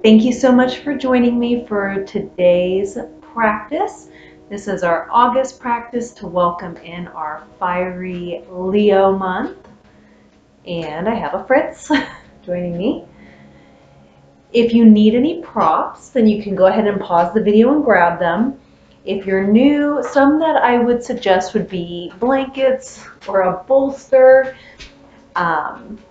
Thank you so much for joining me for today's practice. This is our August practice to welcome in our fiery Leo month. And I have a Fritz joining me. If you need any props, then you can go ahead and pause the video and grab them. If you're new, some that I would suggest would be blankets or a bolster.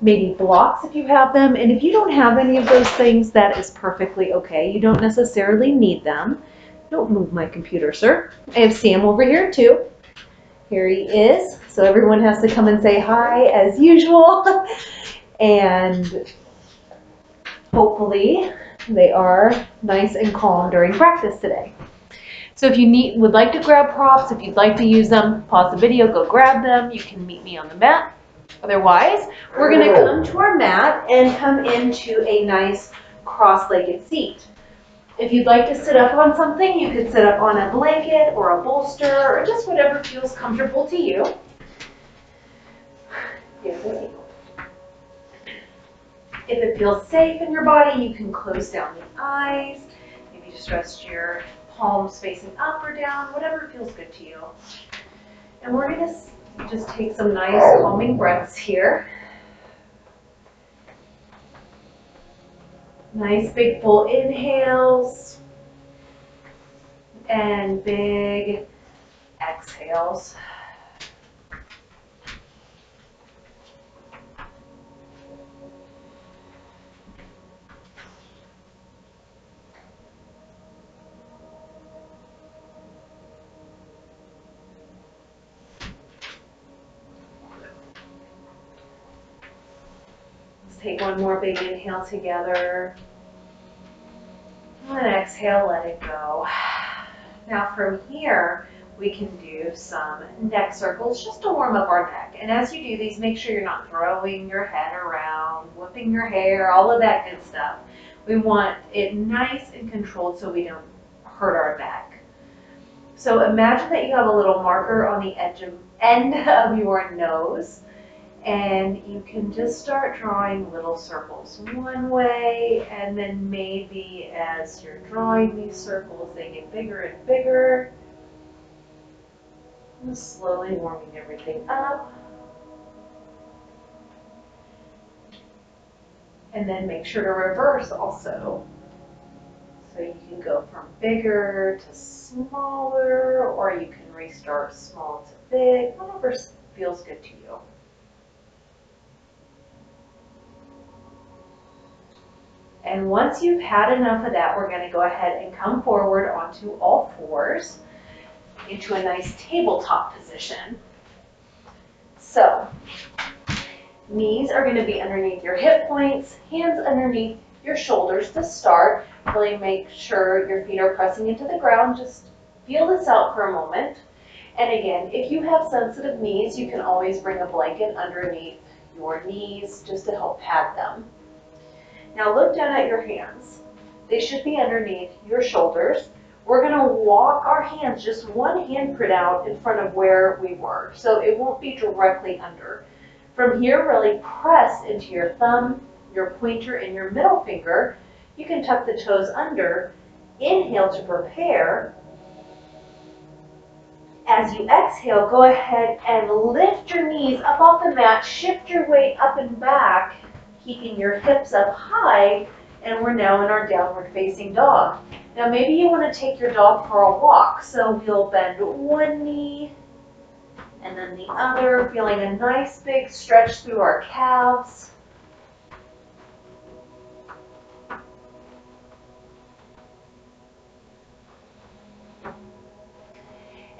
Maybe blocks if you have them. And if you don't have any of those things, that is perfectly okay. You don't necessarily need them. Don't move my computer, sir. I have Sam over here too. Here he is. So everyone has to come and say hi as usual. And hopefully they are nice and calm during practice today. So if you would like to grab props, if you'd like to use them, pause the video, go grab them. You can meet me on the mat. Otherwise, we're going to come to our mat and come into a nice cross-legged seat. If you'd like to sit up on something, you could sit up on a blanket or a bolster or just whatever feels comfortable to you. If it feels safe in your body, you can close down the eyes. Maybe just rest your palms facing up or down, whatever feels good to you. And we're going to just take some nice calming breaths here. Nice big full inhales and big exhales. Let's take one more big inhale together. And exhale, let it go. Now from here, we can do some neck circles just to warm up our neck. And as you do these, make sure you're not throwing your head around, whipping your hair, all of that good stuff. We want it nice and controlled so we don't hurt our neck. So imagine that you have a little marker on the end of your nose, and you can just start drawing little circles one way, and then maybe as you're drawing these circles, they get bigger and bigger. And slowly warming everything up. And then make sure to reverse also. So you can go from bigger to smaller, or you can restart small to big, whatever feels good to you. And once you've had enough of that, we're going to go ahead and come forward onto all fours into a nice tabletop position. So, knees are going to be underneath your hip points, hands underneath your shoulders to start. Really make sure your feet are pressing into the ground. Just feel this out for a moment. And again, if you have sensitive knees, you can always bring a blanket underneath your knees just to help pad them. Now look down at your hands. They should be underneath your shoulders. We're going to walk our hands just one handprint out in front of where we were, so it won't be directly under. From here, really press into your thumb, your pointer, and your middle finger. You can tuck the toes under. Inhale to prepare. As you exhale, go ahead and lift your knees up off the mat, shift your weight up and back, keeping your hips up high, and we're now in our downward facing dog. Now maybe you want to take your dog for a walk, so we'll bend one knee and then the other, feeling a nice big stretch through our calves.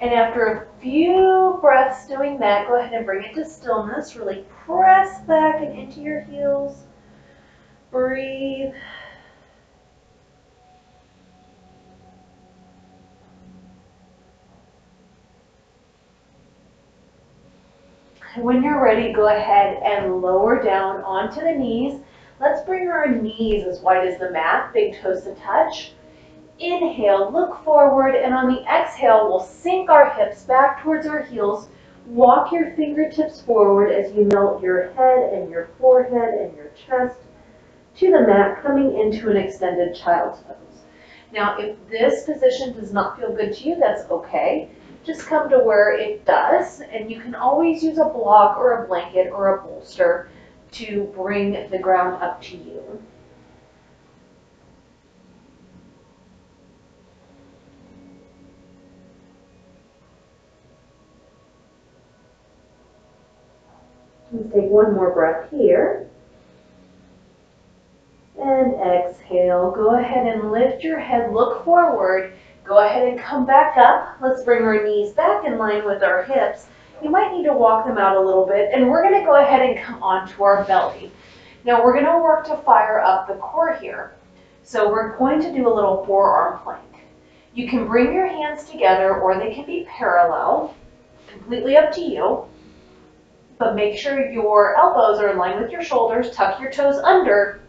And after a few breaths doing that, go ahead and bring it to stillness. Really press back and into your heels. Breathe. And when you're ready, go ahead and lower down onto the knees. Let's bring our knees as wide as the mat, big toes to touch. Inhale, look forward, and on the exhale, we'll sink our hips back towards our heels. Walk your fingertips forward as you melt your head and your forehead and your chest to the mat, coming into an extended child's pose. Now, if this position does not feel good to you, that's okay. Just come to where it does, and you can always use a block or a blanket or a bolster to bring the ground up to you. Let's take one more breath here. And exhale. Go ahead and lift your head, look forward. Go ahead and come back up. Let's bring our knees back in line with our hips. You might need to walk them out a little bit, and we're going to go ahead and come onto our belly. Now we're going to work to fire up the core here. So we're going to do a little forearm plank. You can bring your hands together or they can be parallel, completely up to you. But make sure your elbows are in line with your shoulders, tuck your toes under.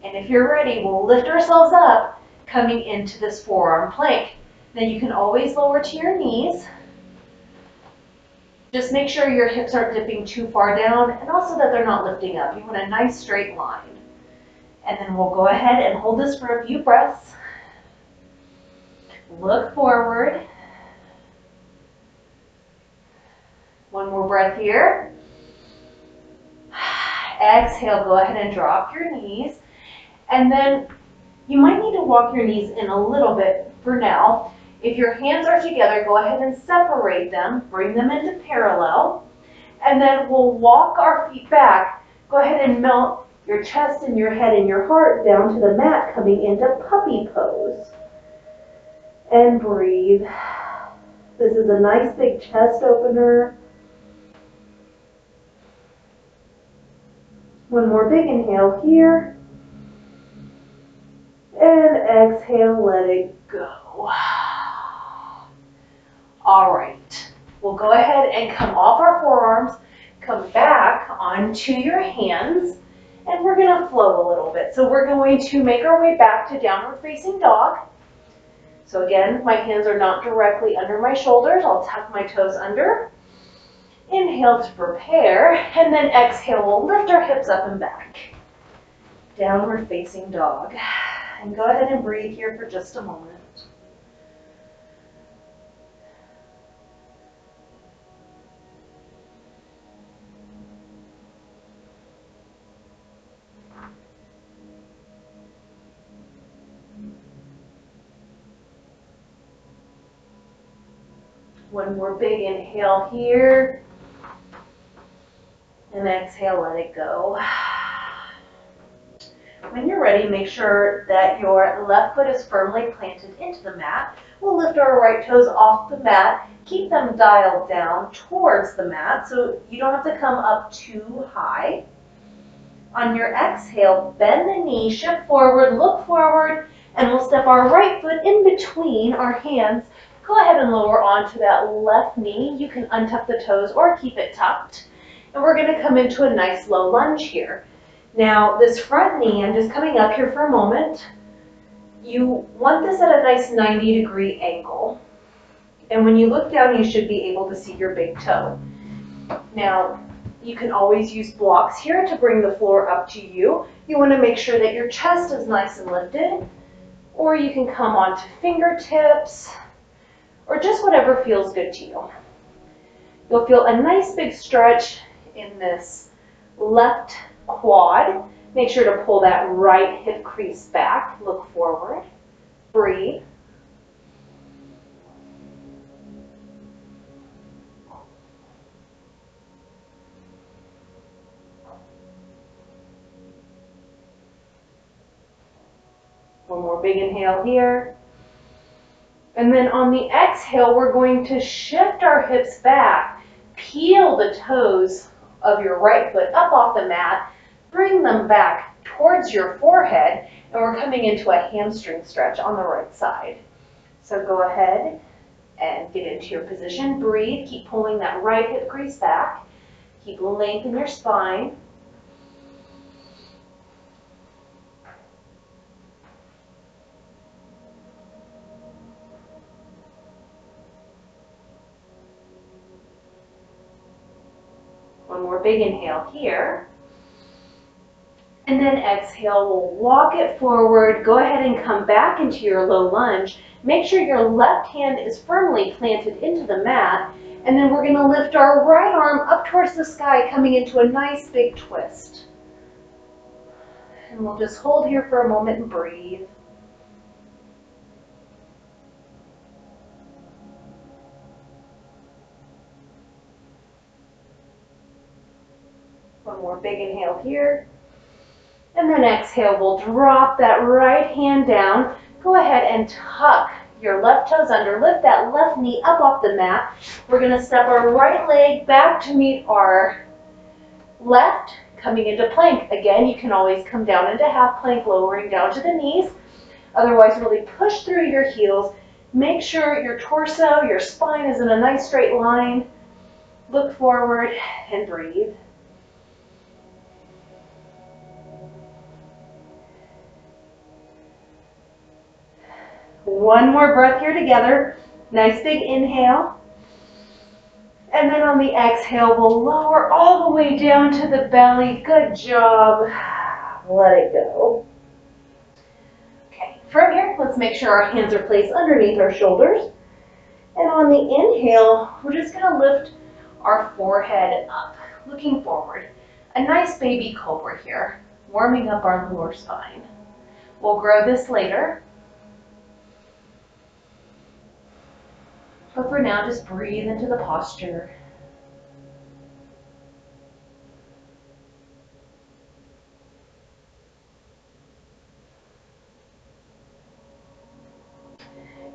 And if you're ready, we'll lift ourselves up, coming into this forearm plank. Now you can always lower to your knees. Just make sure your hips aren't dipping too far down and also that they're not lifting up. You want a nice straight line. And then we'll go ahead and hold this for a few breaths. Look forward. One more breath here. Exhale, go ahead and drop your knees. And then you might need to walk your knees in a little bit for now. If your hands are together, go ahead and separate them, bring them into parallel, and then we'll walk our feet back. Go ahead and melt your chest and your head and your heart down to the mat, coming into puppy pose. And breathe. This is a nice big chest opener. One more big inhale here. And exhale, let it go. All right, we'll go ahead and come off our forearms, come back onto your hands, and we're gonna flow a little bit. So we're going to make our way back to downward facing dog. So again, my hands are not directly under my shoulders. I'll tuck my toes under. Inhale to prepare, and then exhale, we'll lift our hips up and back. Downward facing dog. And go ahead and breathe here for just a moment. One more big inhale here. And exhale, let it go. When you're ready, make sure that your left foot is firmly planted into the mat. We'll lift our right toes off the mat. Keep them dialed down towards the mat so you don't have to come up too high. On your exhale, bend the knee, shift forward, look forward, and we'll step our right foot in between our hands. Go ahead and lower onto that left knee. You can untuck the toes or keep it tucked. And we're going to come into a nice low lunge here. Now, this front knee, I'm just coming up here for a moment. You want this at a nice 90-degree angle. And when you look down, you should be able to see your big toe. Now, you can always use blocks here to bring the floor up to you. You want to make sure that your chest is nice and lifted. Or you can come onto fingertips, or just whatever feels good to you. You'll feel a nice big stretch in this left quad. Make sure to pull that right hip crease back. Look forward. Breathe. One more big inhale here. And then on the exhale, we're going to shift our hips back. Peel the toes of your right foot up off the mat. Bring them back towards your forehead. And we're coming into a hamstring stretch on the right side. So go ahead and get into your position. Breathe. Keep pulling that right hip crease back. Keep length in your spine. One more big inhale here. And then exhale, we'll walk it forward. Go ahead and come back into your low lunge. Make sure your left hand is firmly planted into the mat. And then we're going to lift our right arm up towards the sky, coming into a nice big twist. And we'll just hold here for a moment and breathe. One more big inhale here. And then exhale, we'll drop that right hand down. Go ahead and tuck your left toes under. Lift that left knee up off the mat. We're going to step our right leg back to meet our left, coming into plank. Again, you can always come down into half plank, lowering down to the knees. Otherwise, really push through your heels. Make sure your torso, your spine is in a nice straight line. Look forward and breathe. One more breath here together. Nice big inhale. And then on the exhale, we'll lower all the way down to the belly. Good job. Let it go. Okay, from here, let's make sure our hands are placed underneath our shoulders. And on the inhale, we're just going to lift our forehead up, looking forward. A nice baby cobra here, warming up our lower spine. We'll grow this later. But for now, just breathe into the posture.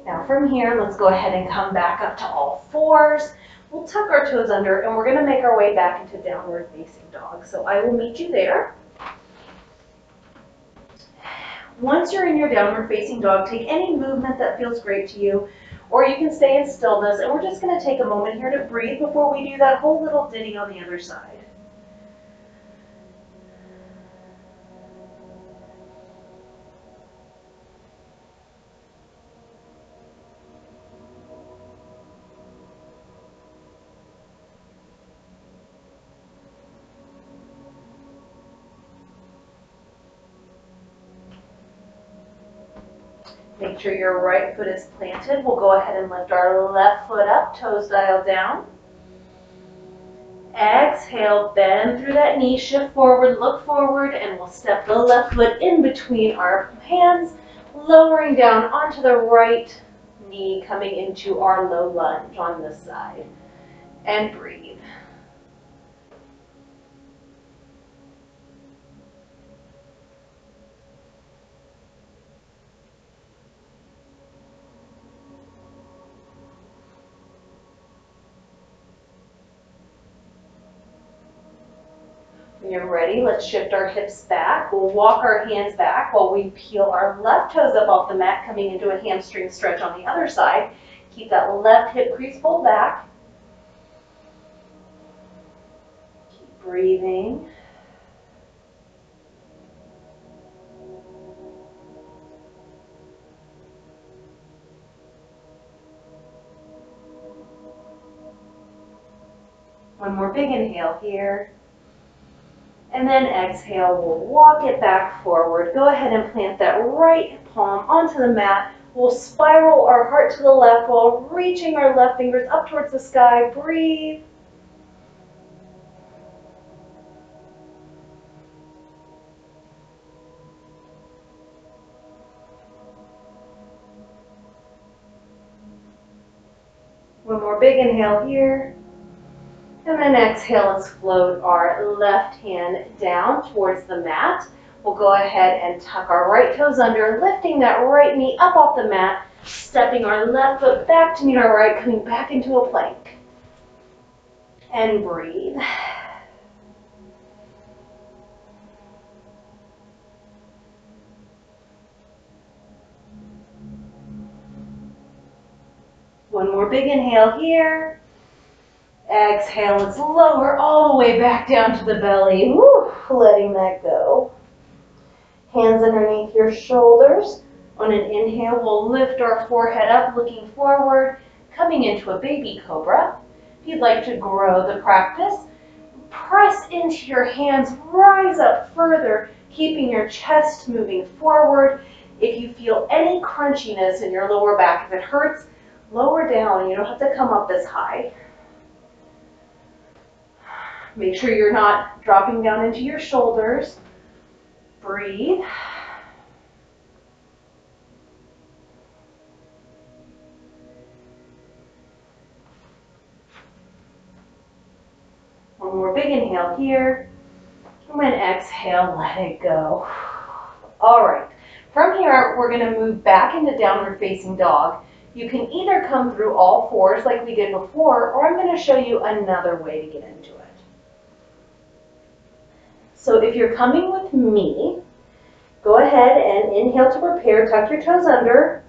Now from here, let's go ahead and come back up to all fours. We'll tuck our toes under and we're going to make our way back into downward facing dog. So I will meet you there. Once you're in your downward facing dog, take any movement that feels great to you, or you can stay in stillness, and we're just going to take a moment here to breathe before we do that whole little ditty on the other side. Make sure your right foot is planted. We'll go ahead and lift our left foot up, toes dialed down. Exhale, bend through that knee, shift forward, look forward, and we'll step the left foot in between our hands, lowering down onto the right knee, coming into our low lunge on this side. And breathe. When you're ready, let's shift our hips back. We'll walk our hands back while we peel our left toes up off the mat, coming into a hamstring stretch on the other side. Keep that left hip crease pulled back. Keep breathing. One more big inhale here. And then exhale, we'll walk it back forward. Go ahead and plant that right palm onto the mat. We'll spiral our heart to the left while reaching our left fingers up towards the sky. Breathe. One more big inhale here. And then exhale, let's float our left hand down towards the mat. We'll go ahead and tuck our right toes under, lifting that right knee up off the mat, stepping our left foot back to meet our right, coming back into a plank. And breathe. One more big inhale here. Exhale, let's lower all the way back down to the belly. Woo, letting that go. Hands underneath your shoulders. On an inhale, we'll lift our forehead up, looking forward, coming into a baby cobra. If you'd like to grow the practice, press into your hands, rise up further, keeping your chest moving forward. If you feel any crunchiness in your lower back, if it hurts, lower down. You don't have to come up this high. Make sure you're not dropping down into your shoulders. Breathe. One more big inhale here. And then exhale, let it go. All right. From here, we're going to move back into downward facing dog. You can either come through all fours like we did before, or I'm going to show you another way to get into it. So if you're coming with me, go ahead and inhale to prepare, tuck your toes under.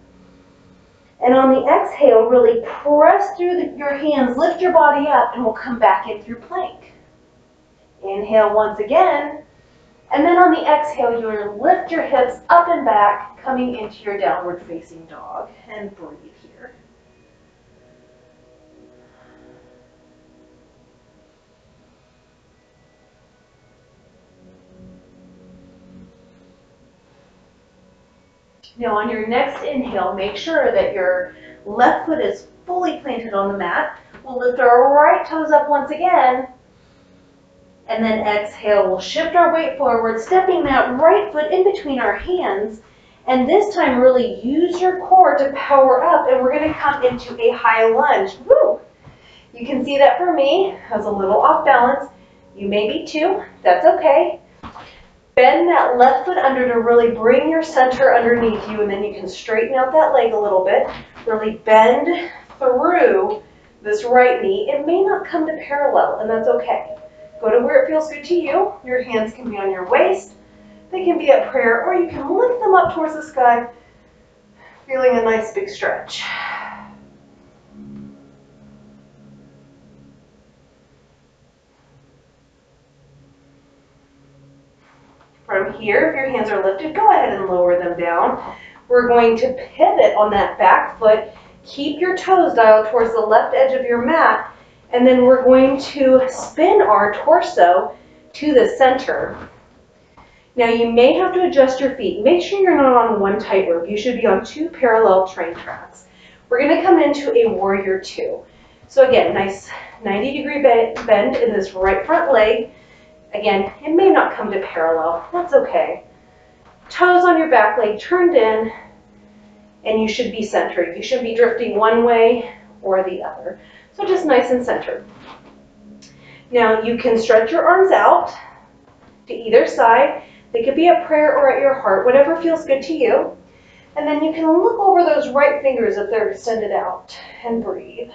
And on the exhale, really press through your hands, lift your body up, and we'll come back in through plank. Inhale once again. And then on the exhale, you're going to lift your hips up and back, coming into your downward facing dog. And breathe here. Now on your next inhale, make sure that your left foot is fully planted on the mat. We'll lift our right toes up once again. And then exhale, we'll shift our weight forward, stepping that right foot in between our hands. And this time, really use your core to power up. And we're going to come into a high lunge. Woo! You can see that for me. I was a little off balance. You may be too. That's okay. Bend that left foot under to really bring your center underneath you, and then you can straighten out that leg a little bit. Really bend through this right knee. It may not come to parallel, and that's okay. Go to where it feels good to you. Your hands can be on your waist. They can be at prayer, or you can lift them up towards the sky, feeling a nice big stretch. From here, if your hands are lifted, go ahead and lower them down. We're going to pivot on that back foot. Keep your toes dialed towards the left edge of your mat, and then we're going to spin our torso to the center. Now you may have to adjust your feet. Make sure you're not on one tightrope. You should be on two parallel train tracks. We're going to come into a warrior two. So again, nice 90-degree bend in this right front leg. Again, it may not come to parallel. That's okay. Toes on your back leg turned in, and you should be centered. You should be drifting one way or the other. So just nice and centered. Now you can stretch your arms out to either side. They could be at prayer or at your heart, whatever feels good to you. And then you can look over those right fingers if they're extended out and breathe.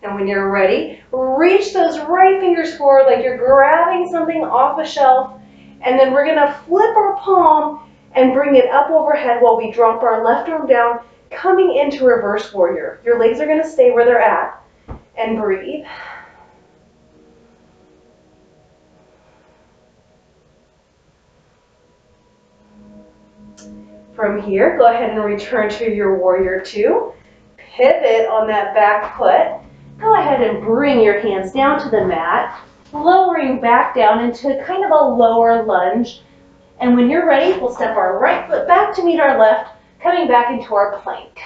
And when you're ready, reach those right fingers forward like you're grabbing something off a shelf. And then we're going to flip our palm and bring it up overhead while we drop our left arm down, coming into reverse warrior. Your legs are going to stay where they're at. And breathe. From here, go ahead and return to your warrior two. Pivot on that back foot. Go ahead and bring your hands down to the mat, lowering back down into kind of a lower lunge. And when you're ready, we'll step our right foot back to meet our left, coming back into our plank.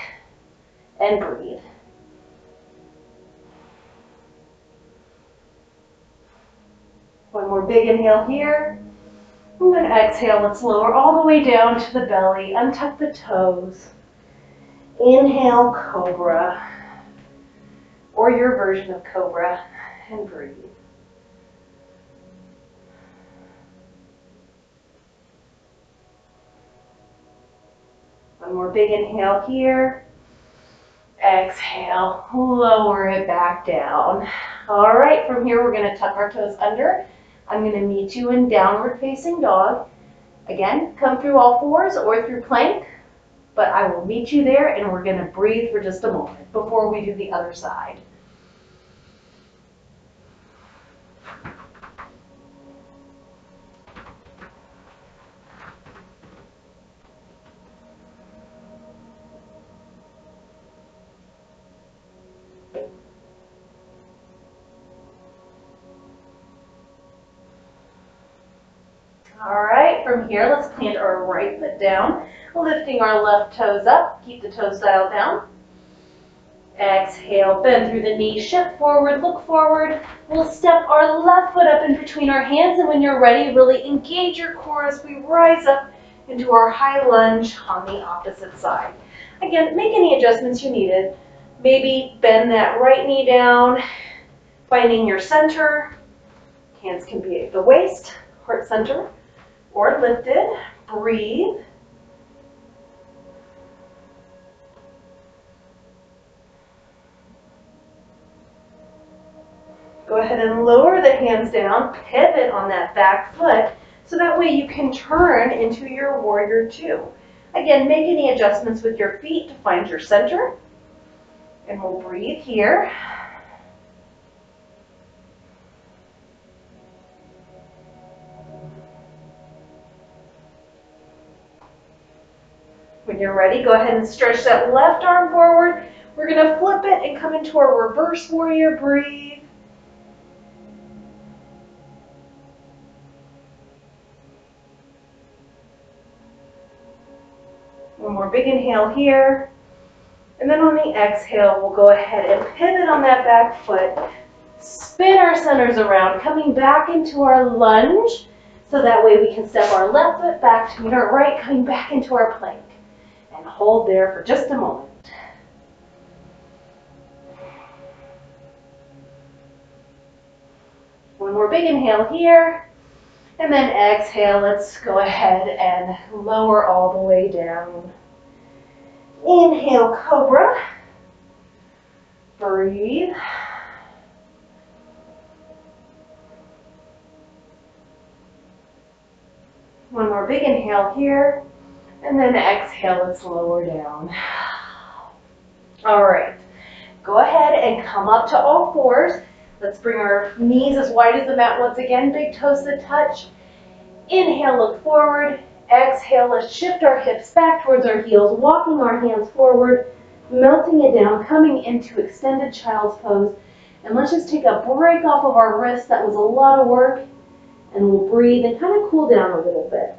And breathe. One more big inhale here. And then exhale, let's lower all the way down to the belly, untuck the toes. Inhale, cobra, or your version of cobra, and breathe. One more big inhale here. Exhale, lower it back down. All right, from here we're going to tuck our toes under. I'm going to meet you in downward facing dog. Again, come through all fours or through plank, but I will meet you there and we're going to breathe for just a moment before we do the other side. All right, from here, let's plant our right foot down, lifting our left toes up. Keep the toes dialed down. Exhale, bend through the knees, shift forward, look forward. We'll step our left foot up in between our hands, and when you're ready, really engage your core as we rise up into our high lunge on the opposite side. Again, make any adjustments you needed. Maybe bend that right knee down, finding your center. Hands can be at the waist, heart center, or lifted. Breathe. Go ahead and lower the hands down, pivot on that back foot, so that way you can turn into your warrior two. Again, make any adjustments with your feet to find your center. And we'll breathe here. When you're ready, go ahead and stretch that left arm forward. We're going to flip it and come into our reverse warrior. Breathe. One more big inhale here. And then on the exhale, we'll go ahead and pivot on that back foot. Spin our centers around, coming back into our lunge. So that way we can step our left foot back to meet our right, coming back into our plank. And hold there for just a moment. One more big inhale here. And then exhale, let's go ahead and lower all the way down. Inhale, cobra. Breathe. One more big inhale here. And then exhale, let's lower down. All right, go ahead and come up to all fours. Let's bring our knees as wide as the mat once again, big toes to touch. Inhale, look forward. Exhale, let's shift our hips back towards our heels, walking our hands forward, melting it down, coming into extended child's pose. And let's just take a break off of our wrists. That was a lot of work. And we'll breathe and kind of cool down a little bit.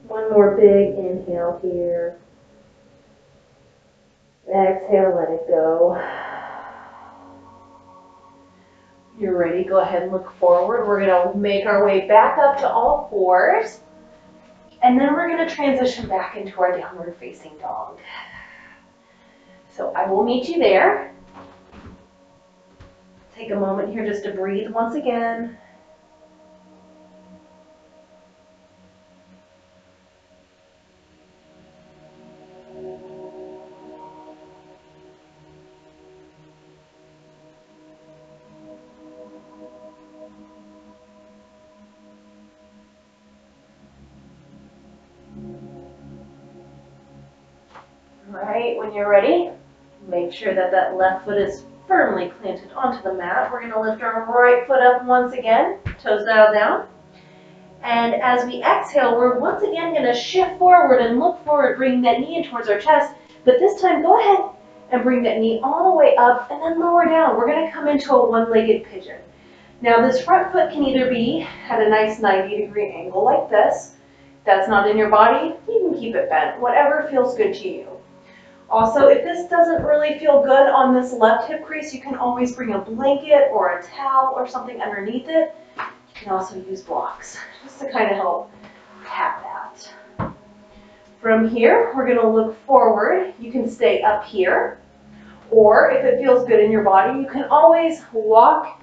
One more big inhale here. Exhale, let it go. You're ready, go ahead and look forward. We're going to make our way back up to all fours. And then we're going to transition back into our downward facing dog. So I will meet you there. Take a moment here just to breathe once again. All right, when you're ready, make sure that that left foot is firmly planted onto the mat. We're going to lift our right foot up once again, toes dialed down. And as we exhale, we're once again going to shift forward and look forward, bring that knee in towards our chest. But this time, go ahead and bring that knee all the way up and then lower down. We're going to come into a one-legged pigeon. Now, this front foot can either be at a nice 90-degree angle like this. If that's not in your body, you can keep it bent, whatever feels good to you. Also, if this doesn't really feel good on this left hip crease, you can always bring a blanket or a towel or something underneath it. You can also use blocks just to kind of help tap that. From here, we're going to look forward. You can stay up here, or if it feels good in your body, you can always walk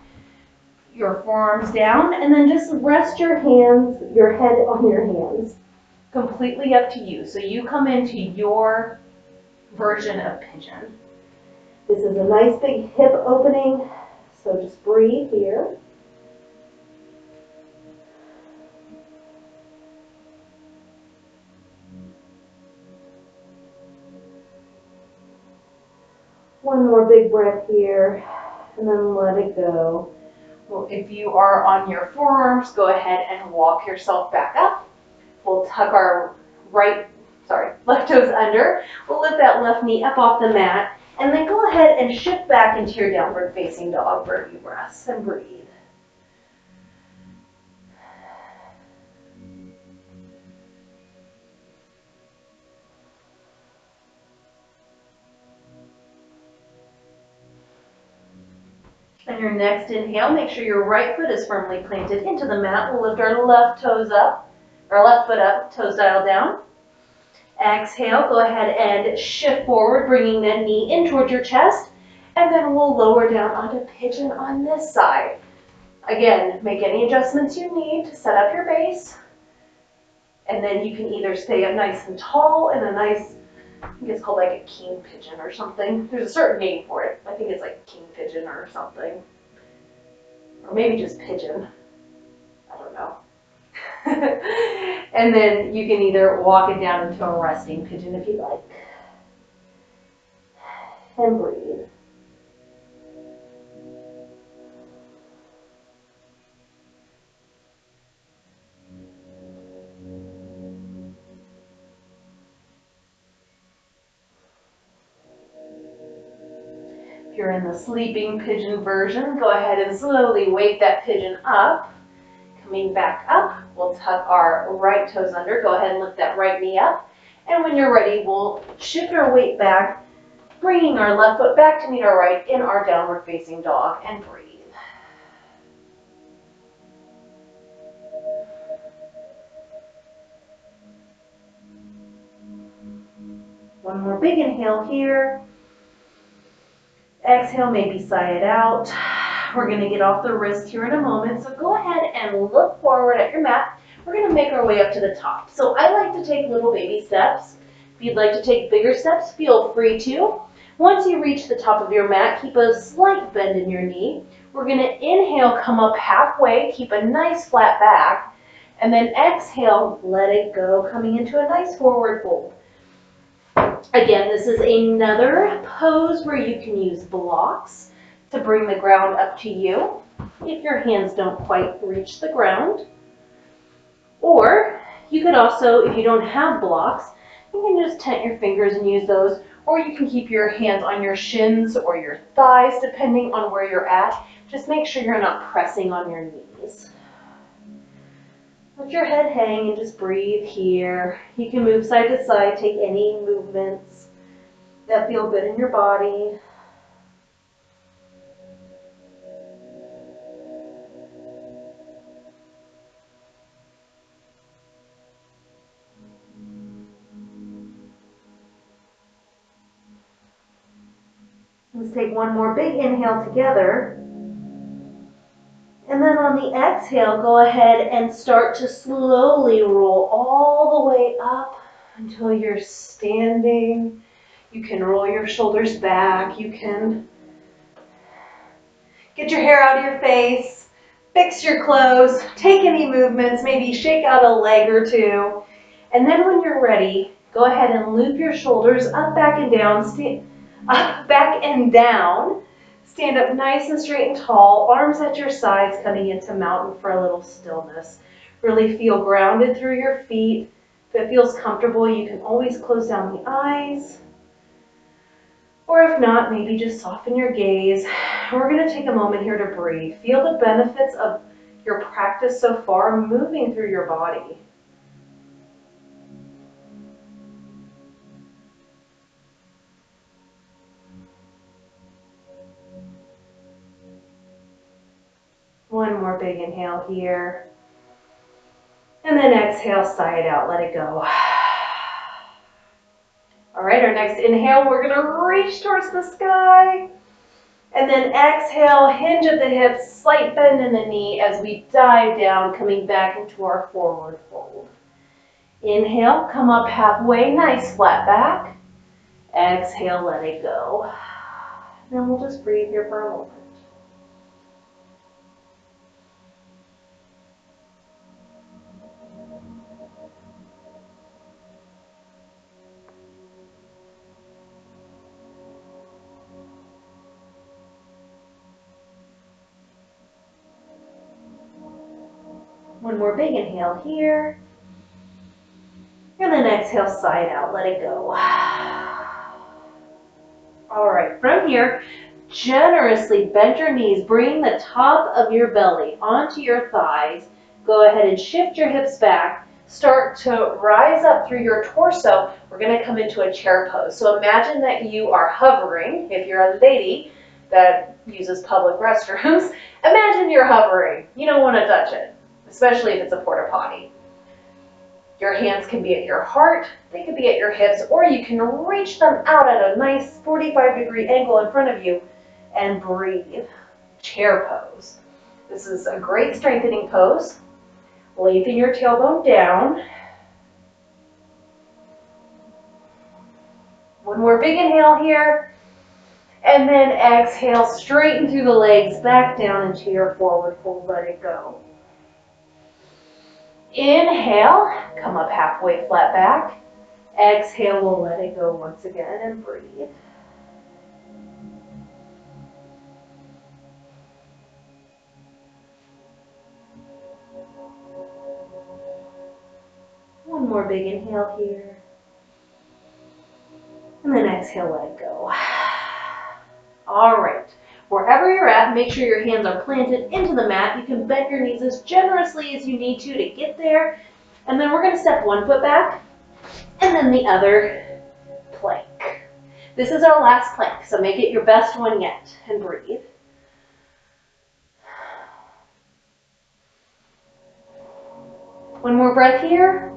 your forearms down and then just rest your hands, your head on your hands. Completely up to you. So you come into your version of pigeon. This is a nice big hip opening, so just breathe here. One more big breath here, and then let it go. Well, if you are on your forearms, go ahead and walk yourself back up. We'll tuck our left toes under. We'll lift that left knee up off the mat, and then go ahead and shift back into your downward facing dog for a few breaths and breathe. On your next inhale, make sure your right foot is firmly planted into the mat. We'll lift our left toes up, our left foot up, toes dialed down. Exhale, go ahead and shift forward, bringing that knee in towards your chest, and then we'll lower down onto pigeon on this side. Again, make any adjustments you need to set up your base, and then you can either stay up nice and tall in a nice, I think it's called like a king pigeon or something. There's a certain name for it. I think it's like king pigeon or something. Or maybe just pigeon. I don't know. And then you can either walk it down into a resting pigeon if you like. And breathe. If you're in the sleeping pigeon version, go ahead and slowly wake that pigeon up. Coming back up, we'll tuck our right toes under. Go ahead and lift that right knee up. And when you're ready, we'll shift our weight back, bringing our left foot back to meet our right in our downward facing dog, and breathe. One more big inhale here. Exhale, maybe sigh it out. We're going to get off the wrist here in a moment, so go ahead and look forward at your mat. We're going to make our way up to the top. So I like to take little baby steps. If you'd like to take bigger steps, feel free to. Once you reach the top of your mat, keep a slight bend in your knee. We're going to inhale, come up halfway, keep a nice flat back, and then exhale, let it go, coming into a nice forward fold. Again, this is another pose where you can use blocks to bring the ground up to you if your hands don't quite reach the ground. Or you could also, if you don't have blocks, you can just tent your fingers and use those, or you can keep your hands on your shins or your thighs depending on where you're at. Just make sure you're not pressing on your knees. Let your head hang and just breathe here. You can move side to side, take any movements that feel good in your body. Let's take one more big inhale together. And then on the exhale, go ahead and start to slowly roll all the way up until you're standing. You can roll your shoulders back. You can get your hair out of your face, fix your clothes, take any movements, maybe shake out a leg or two. And then when you're ready, go ahead and loop your shoulders up, back, and down. Up, back, and down. Stand up nice and straight and tall, arms at your sides, coming into mountain for a little stillness. Really feel grounded through your feet. If it feels comfortable, you can always close down the eyes. Or if not, maybe just soften your gaze. We're going to take a moment here to breathe. Feel the benefits of your practice so far moving through your body. One more big inhale here. And then exhale, sigh it out, let it go. All right, our next inhale, we're gonna reach towards the sky. And then exhale, hinge at the hips, slight bend in the knee as we dive down, coming back into our forward fold. Inhale, come up halfway, nice flat back. Exhale, let it go. Then we'll just breathe here for a moment. One more big inhale here. And then exhale, side out, let it go. All right, from here, generously bend your knees, bring the top of your belly onto your thighs. Go ahead and shift your hips back. Start to rise up through your torso. We're gonna come into a chair pose. So imagine that you are hovering. If you're a lady that uses public restrooms, imagine you're hovering. You don't wanna touch it, especially if it's a porta potty. Your hands can be at your heart, they could be at your hips, or you can reach them out at a nice 45-degree angle in front of you and breathe. Chair pose. This is a great strengthening pose. Lengthen your tailbone down. One more big inhale here. And then exhale, straighten through the legs, back down into your forward fold, let it go. Inhale, come up halfway, flat back. Exhale, we'll let it go once again and breathe. One more big inhale here. And then exhale, let it go. All right. Wherever you're at, make sure your hands are planted into the mat. You can bend your knees as generously as you need to get there. And then we're going to step one foot back and then the other plank. This is our last plank, so make it your best one yet and breathe. One more breath here.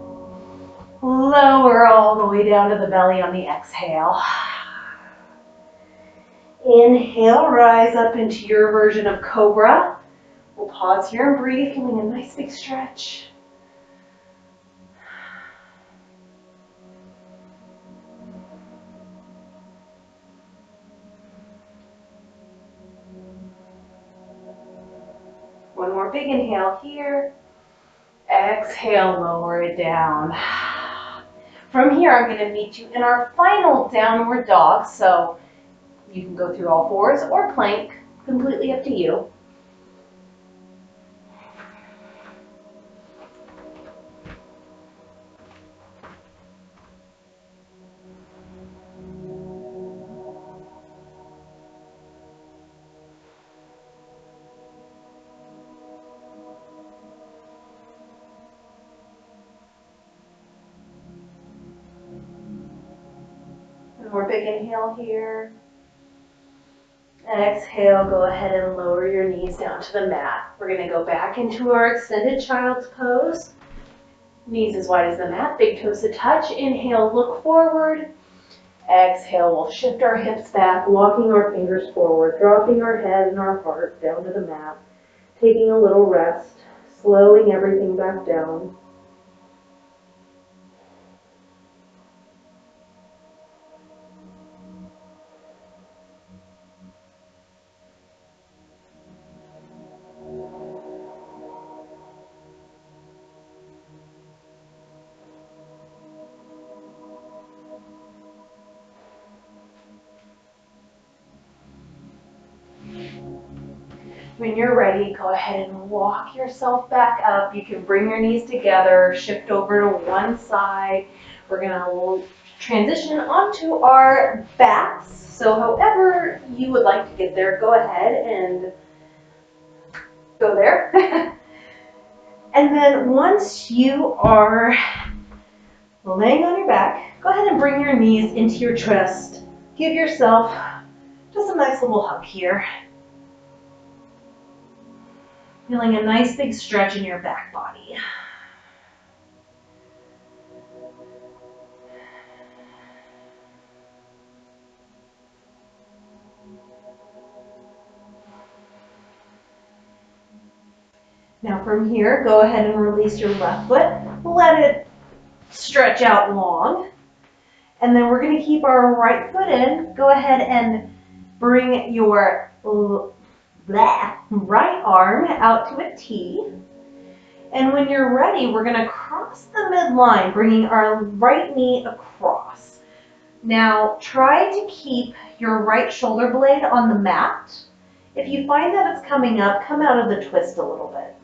Lower all the way down to the belly on the exhale. Inhale, rise up into your version of cobra. We'll pause here and breathe, feeling a nice big stretch. One more big inhale here. Exhale, lower it down. From here, I'm going to meet you in our final downward dog. So you can go through all fours or plank, completely up to you. One more big inhale here. Exhale, go ahead and lower your knees down to the mat. We're going to go back into our extended child's pose. Knees as wide as the mat, big toes to touch. Inhale, look forward. Exhale, we'll shift our hips back, walking our fingers forward, dropping our head and our heart down to the mat, taking a little rest, slowing everything back down. When you're ready, go ahead and walk yourself back up. You can bring your knees together, shift over to one side. We're gonna transition onto our backs. So however you would like to get there, go ahead and go there. And then once you are laying on your back, go ahead and bring your knees into your chest. Give yourself just a nice little hug here. Feeling a nice big stretch in your back body. Now from here, go ahead and release your left foot. Let it stretch out long. And then we're going to keep our right foot in. Go ahead and bring your right arm out to a T. And when you're ready, we're going to cross the midline, bringing our right knee across. Now, try to keep your right shoulder blade on the mat. If you find that it's coming up, come out of the twist a little bit.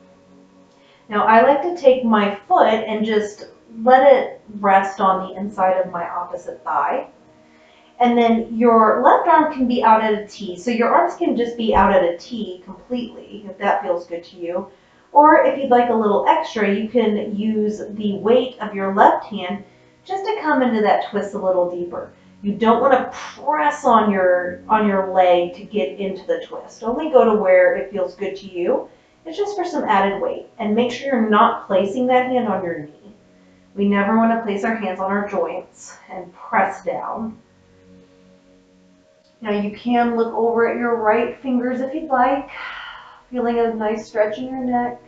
Now I like to take my foot and just let it rest on the inside of my opposite thigh. And then your left arm can be out at a T. So your arms can just be out at a T completely, if that feels good to you. Or if you'd like a little extra, you can use the weight of your left hand just to come into that twist a little deeper. You don't want to press on your leg to get into the twist. Only go to where it feels good to you. It's just for some added weight. And make sure you're not placing that hand on your knee. We never want to place our hands on our joints and press down. Now you can look over at your right fingers if you'd like, feeling a nice stretch in your neck.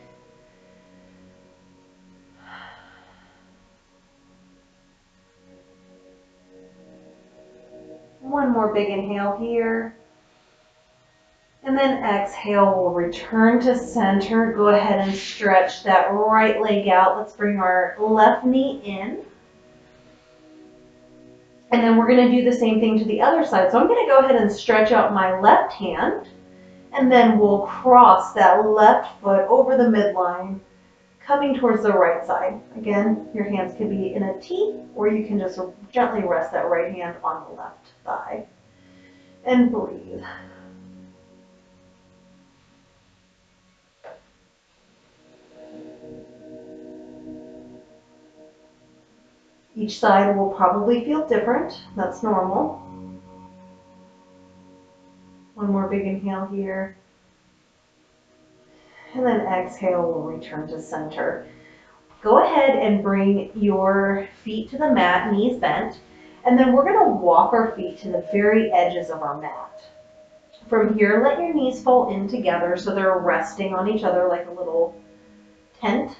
One more big inhale here. And then exhale, we'll return to center. Go ahead and stretch that right leg out. Let's bring our left knee in. And then we're going to do the same thing to the other side. So I'm going to go ahead and stretch out my left hand. And then we'll cross that left foot over the midline, coming towards the right side. Again, your hands can be in a T, or you can just gently rest that right hand on the left thigh. And breathe. Each side will probably feel different. That's normal. One more big inhale here. And then exhale, we'll return to center. Go ahead and bring your feet to the mat, knees bent. And then we're going to walk our feet to the very edges of our mat. From here, let your knees fall in together so they're resting on each other like a little tent.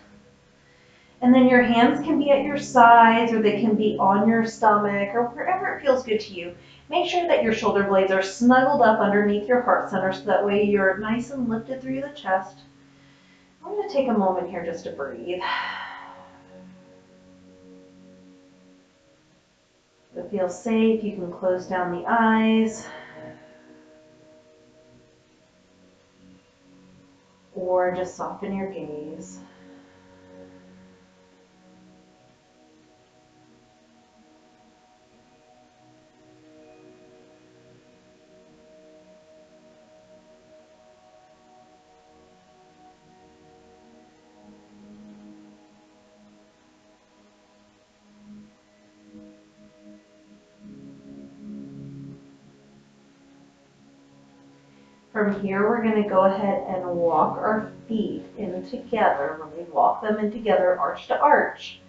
And then your hands can be at your sides, or they can be on your stomach, or wherever it feels good to you. Make sure that your shoulder blades are snuggled up underneath your heart center so that way you're nice and lifted through the chest. I'm going to take a moment here just to breathe. If it feels safe, you can close down the eyes. Or just soften your gaze. From here, we're going to go ahead and walk our feet in together. Really walk them in together, arch to arch.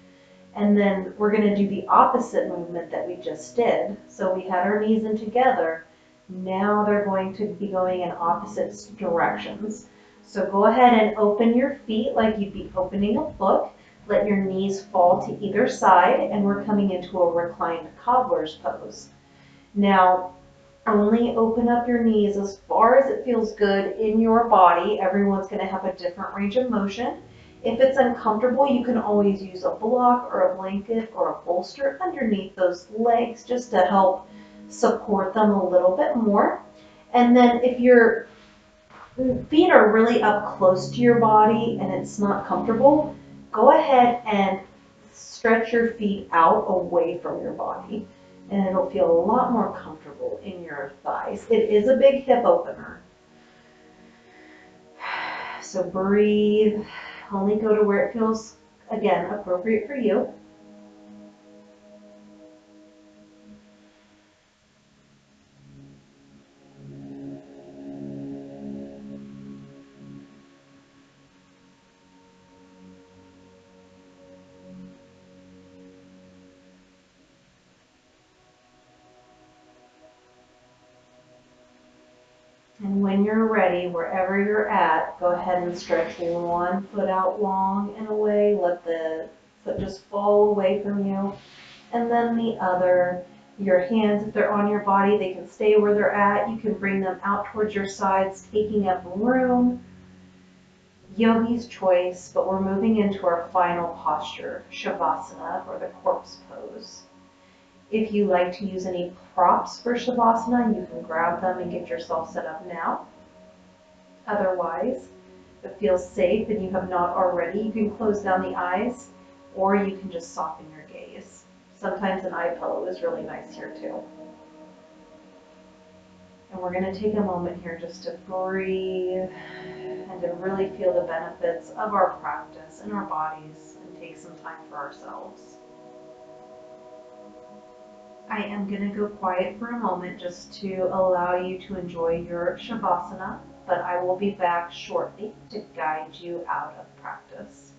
And then we're going to do the opposite movement that we just did. So we had our knees in together. Now they're going to be going in opposite directions. So go ahead and open your feet like you'd be opening a book. Let your knees fall to either side, and we're coming into a reclined cobbler's pose. Now, only open up your knees as far as it feels good in your body. Everyone's going to have a different range of motion. If it's uncomfortable, you can always use a block or a blanket or a bolster underneath those legs just to help support them a little bit more. And then if your feet are really up close to your body and it's not comfortable, go ahead and stretch your feet out away from your body. And it'll feel a lot more comfortable in your thighs. It is a big hip opener. So breathe. Only go to where it feels, again, appropriate for you. And when you're ready, wherever you're at, go ahead and stretch one foot out long and away. Let the foot just fall away from you. And then the other. Your hands, if they're on your body, they can stay where they're at. You can bring them out towards your sides, taking up room. Yogi's choice, but we're moving into our final posture, Shavasana, or the corpse pose. If you like to use any props for Shavasana, you can grab them and get yourself set up now. Otherwise, If it feels safe and you have not already, you can close down the eyes, or you can just soften your gaze. Sometimes an eye pillow is really nice here too. And we're going to take a moment here just to breathe and to really feel the benefits of our practice in our bodies and take some time for ourselves. I am going to go quiet for a moment just to allow you to enjoy your Shavasana, but I will be back shortly to guide you out of practice.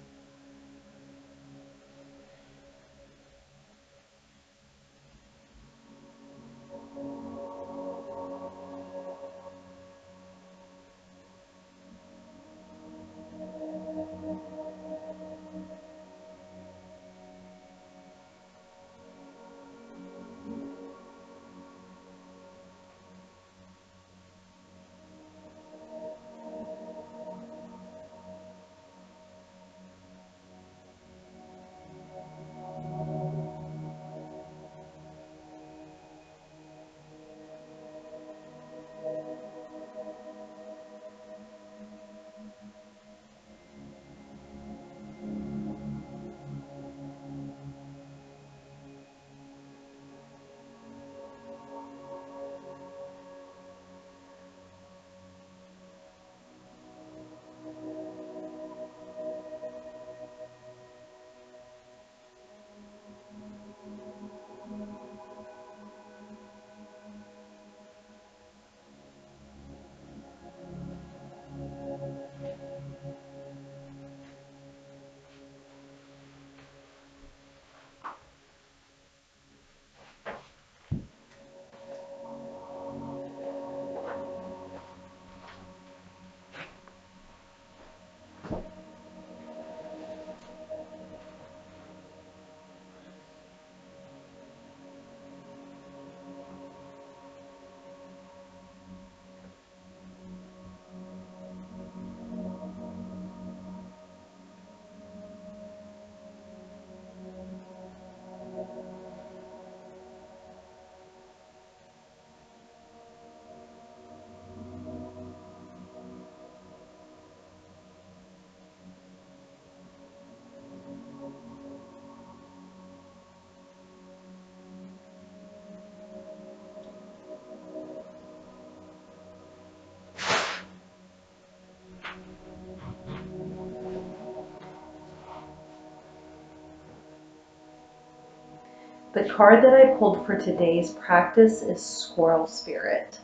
The card that I pulled for today's practice is Squirrel Spirit,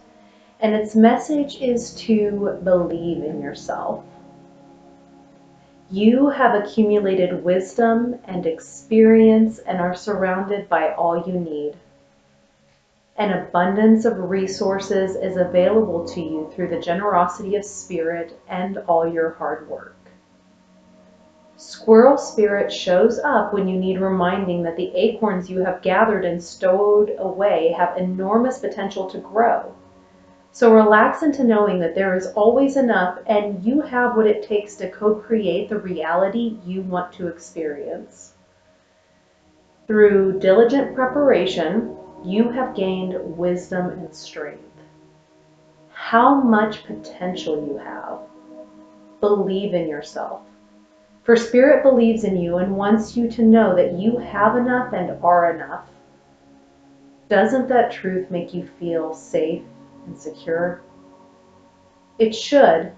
and its message is to believe in yourself. You have accumulated wisdom and experience and are surrounded by all you need. An abundance of resources is available to you through the generosity of spirit and all your hard work. Squirrel Spirit shows up when you need reminding that the acorns you have gathered and stowed away have enormous potential to grow. So relax into knowing that there is always enough and you have what it takes to co-create the reality you want to experience. Through diligent preparation, you have gained wisdom and strength. How much potential you have. Believe in yourself. For Spirit believes in you and wants you to know that you have enough and are enough. Doesn't that truth make you feel safe and secure? It should,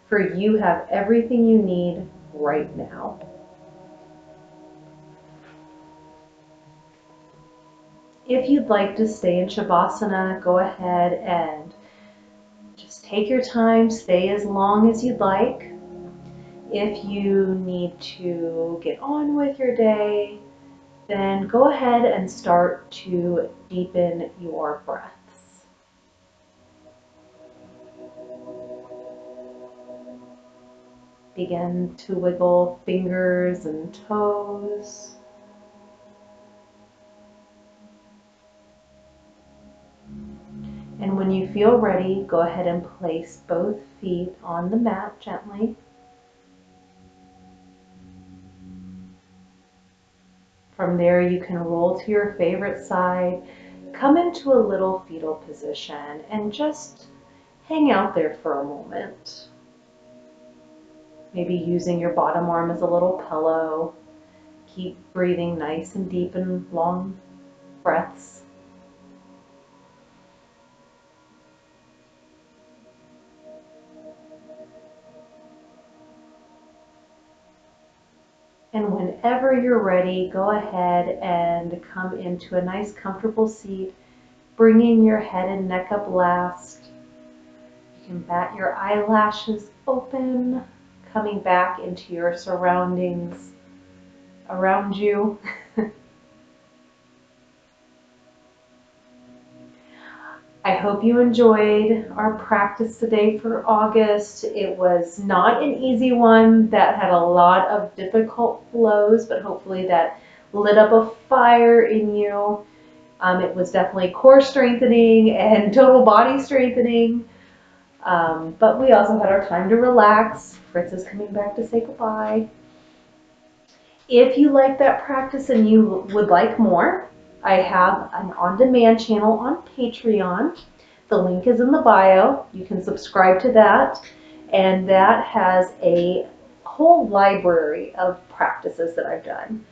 for you have everything you need right now. If you'd like to stay in Shavasana, go ahead and just take your time, stay as long as you'd like. If you need to get on with your day, then go ahead and start to deepen your breaths. Begin to wiggle fingers and toes. And when you feel ready, go ahead and place both feet on the mat gently. From there, you can roll to your favorite side, come into a little fetal position, and just hang out there for a moment. Maybe using your bottom arm as a little pillow. Keep breathing nice and deep and long breaths. And whenever you're ready, go ahead and come into a nice comfortable seat, bringing your head and neck up last. You can bat your eyelashes open, coming back into your surroundings around you. I hope you enjoyed our practice today for August. It was not an easy one that had a lot of difficult flows, but hopefully that lit up a fire in you. It was definitely core strengthening and total body strengthening, but we also had our time to relax. Fritz is coming back to say goodbye. If you like that practice and you would like more, I have an on-demand channel on Patreon. The link is in the bio. You can subscribe to that, and that has a whole library of practices that I've done.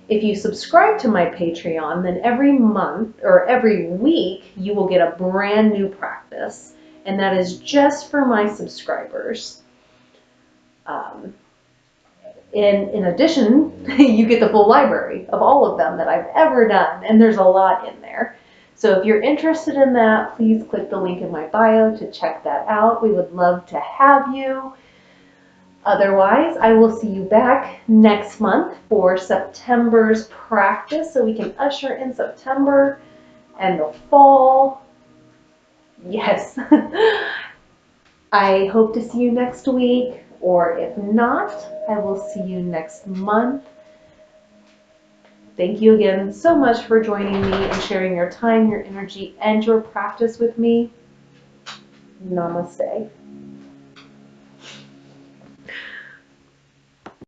If you subscribe to my Patreon, then every month or every week you will get a brand new practice, and that is just for my subscribers. In addition, you get the full library of all of them that I've ever done, and there's a lot in there. So if you're interested in that, please click the link in my bio to check that out. We would love to have you. Otherwise, I will see you back next month for September's practice so we can usher in September and the fall. Yes. I hope to see you next week, or if not, I will see you next month. Thank you again so much for joining me and sharing your time, your energy, and your practice with me. Namaste.